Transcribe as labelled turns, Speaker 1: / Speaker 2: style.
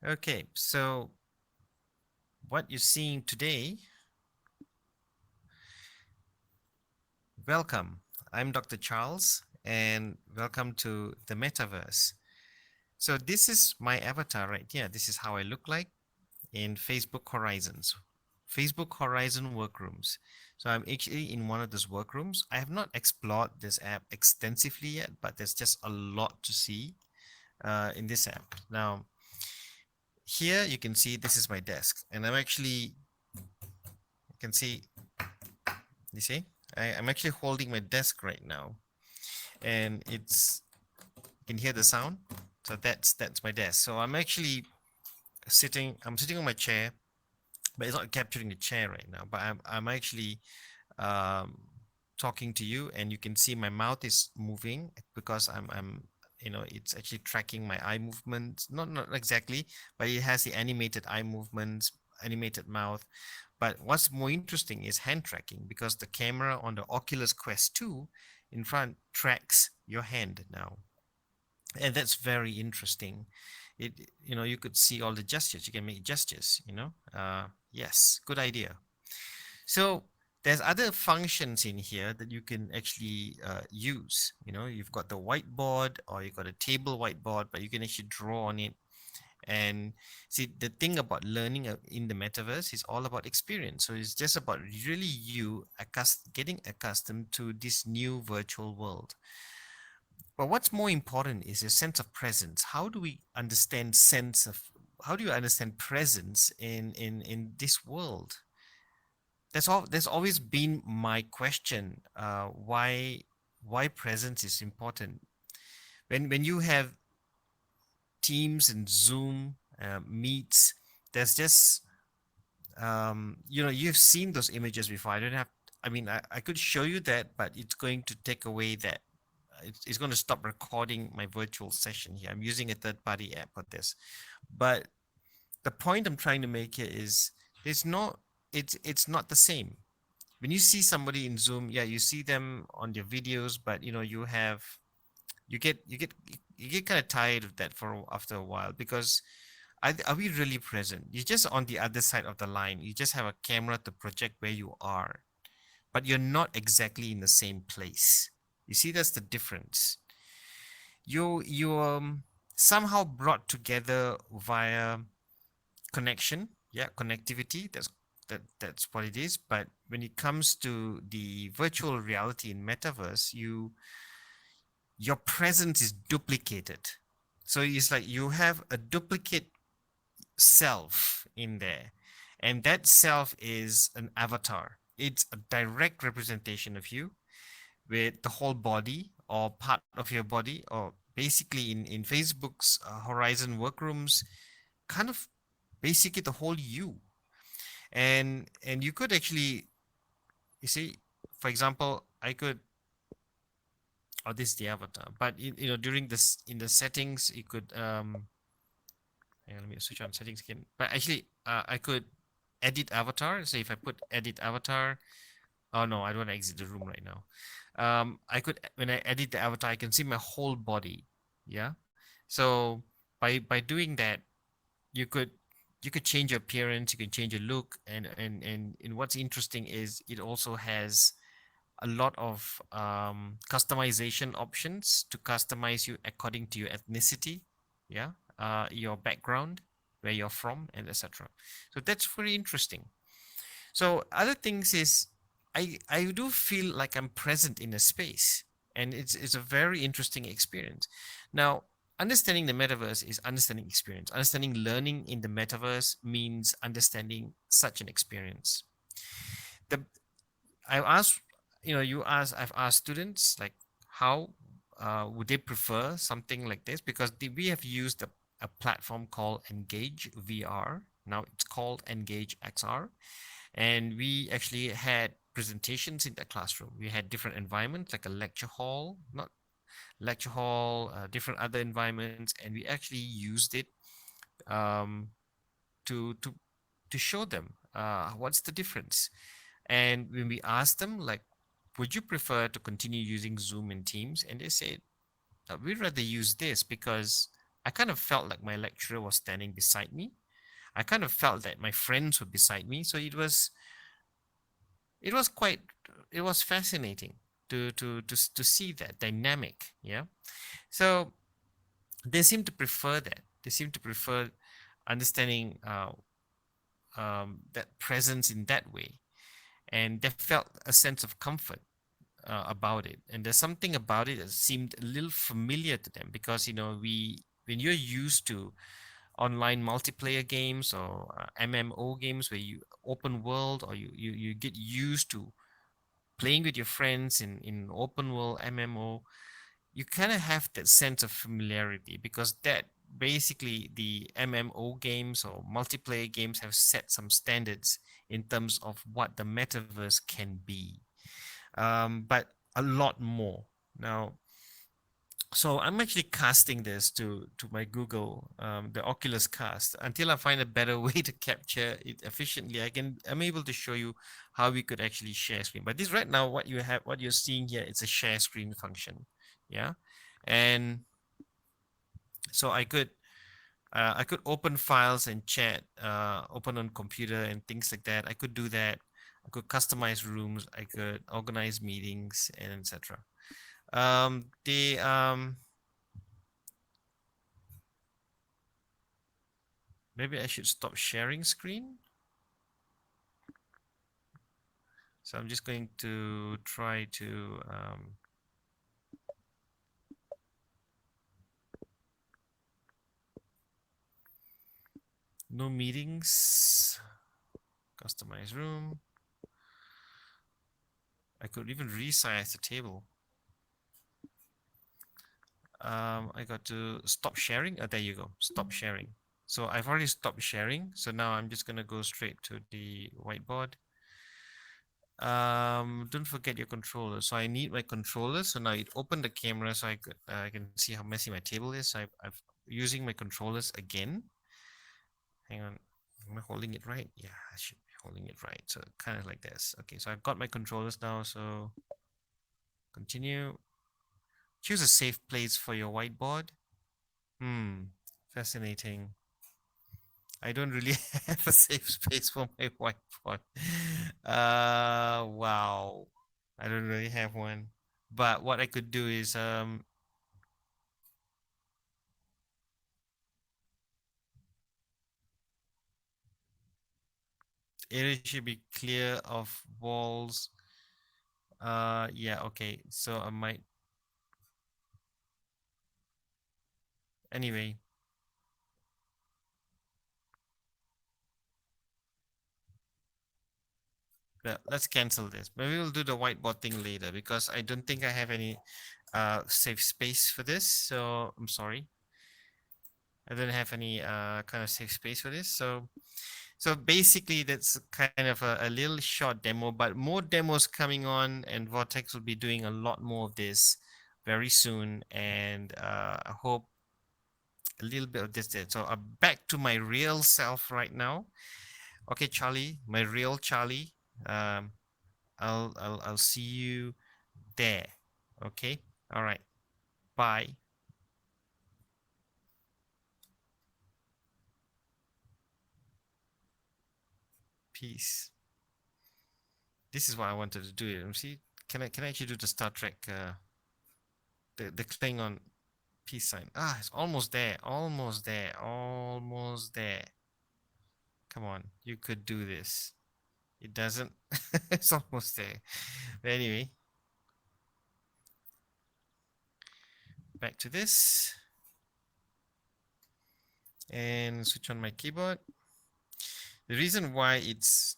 Speaker 1: Okay, so what you're seeing today, welcome. I'm Dr. Charles, and welcome to the metaverse. So, this is my avatar right here. This is how I look like in Facebook Horizons, Facebook Horizon Workrooms. So, I'm actually in one of those workrooms. I have not explored this app extensively yet, but there's just a lot to see in this app. Now, here you can see this is my desk, and you can see, you see, I'm actually holding my desk right now, and you can hear the sound. So that's my desk. So I'm sitting on my chair, but it's not capturing the chair right now. But I'm actually um, talking to you, and you can see my mouth is moving because it's actually tracking my eye movements. Not exactly, but it has the animated eye movements, animated mouth. But what's more interesting is hand tracking, because the camera on the Oculus Quest 2 in front tracks your hand now. And that's very interesting. It you could see all the gestures. You can make gestures. Yes, good idea. So there's other functions in here that you can actually use. You've got the whiteboard, or you've got a table whiteboard, but you can actually draw on it. And see, the thing about learning in the metaverse is all about experience. So it's just about really you getting accustomed to this new virtual world. But what's more important is your sense of presence. How do you understand presence in this world? There's always been my question. Why presence is important? When you have Teams and Zoom meets, there's just you've seen those images before. I could show you that, but it's going to take away that. It's going to stop recording my virtual session here. I'm using a third-party app for this. But the point I'm trying to make here is it's not the same. When you see somebody in Zoom, yeah, you see them on their videos, but you get you get you get kind of tired of that after a while, because are we really present? You're just on the other side of the line. You just have a camera to project where you are, but you're not exactly in the same place. You see, that's the difference. You somehow brought together via connection. Yeah, connectivity. That's what it is. But when it comes to the virtual reality in metaverse, your presence is duplicated. So it's like you have a duplicate self in there, and that self is an avatar. It's a direct representation of you, with the whole body or part of your body, or basically in Facebook's Horizon Workrooms, kind of basically the whole you. And you could actually, you see, for example, I could, oh, this is the avatar, but during this, in the settings, you could hang on, let me switch on settings again. But actually, I could edit avatar. So if I put edit avatar, oh no, I don't want to exit the room right now. When I edit the avatar, I can see my whole body. Yeah. So by doing that, you could you could change your appearance, you can change your look, and what's interesting is it also has a lot of customization options to customize you according to your ethnicity, yeah, your background, where you're from, and etc. So that's very interesting. So other things is, I do feel like I'm present in a space, and it's a very interesting experience. Now, understanding the metaverse is understanding experience. Understanding learning in the metaverse means understanding such an experience. The I asked, I've asked students, like, how would they prefer something like this, because we have used a platform called Engage VR. Now it's called Engage XR, and we actually had presentations in the classroom. We had different environments, like a lecture hall, not lecture hall, different other environments, and we actually used it um, to to to show them what's the difference. And when we asked them, like, would you prefer to continue using Zoom and Teams? And they said, we'd rather use this because I kind of felt like my lecturer was standing beside me. I kind of felt that my friends were beside me. So it was quite it was fascinating to see that dynamic. Yeah. So they seem to prefer that. They seem to prefer understanding that presence in that way, and they felt a sense of comfort about it. And there's something about it that seemed a little familiar to them because we when you're used to online multiplayer games or MMO games where you open world, or you get used to playing with your friends in open world MMO, you kind of have that sense of familiarity because that basically the MMO games or multiplayer games have set some standards in terms of what the metaverse can be, but a lot more now. So I'm actually casting this to my Google, the Oculus Cast, until I find a better way to capture it efficiently. I'm able to show you how we could actually share screen. But this right now, what you're seeing here, it's a share screen function, yeah. And so I could open files and chat, open on computer and things like that. I could do that. I could customize rooms. I could organize meetings and etc. The Maybe I should stop sharing screen. So I'm just going to try to no meetings, customize room. I could even resize the table. I got to stop sharing. Oh, there you go. Stop sharing. So I've already stopped sharing. So now I'm just going to go straight to the whiteboard. Don't forget your controller. So I need my controller. So now it opened the camera so I can see how messy my table is. So I've using my controllers again. Hang on. Am I holding it right? Yeah, I should be holding it right. So kind of like this. Okay, so I've got my controllers now. So continue. Choose a safe place for your whiteboard. Fascinating. I don't really have a safe space for my whiteboard. Wow. I don't really have one. But what I could do is area should be clear of walls. Yeah, okay. So I might anyway. Let's cancel this. Maybe we'll do the whiteboard thing later because I don't think I have any safe space for this. So I'm sorry. I don't have any kind of safe space for this. So basically that's kind of a little short demo, but more demos coming on, and Vortex will be doing a lot more of this very soon. And I hope a little bit of this did. So I'm back to my real self right now. Okay, Charlie, my real Charlie. Um, I'll see you there. Okay. All right. Bye. Peace. This is what I wanted to do. See, can I actually do the Star Trek the Klingon peace sign? Ah, it's almost there. Almost there. Almost there. Come on, you could do this. It doesn't. It's almost there. But anyway, back to this and switch on my keyboard. The reason why it's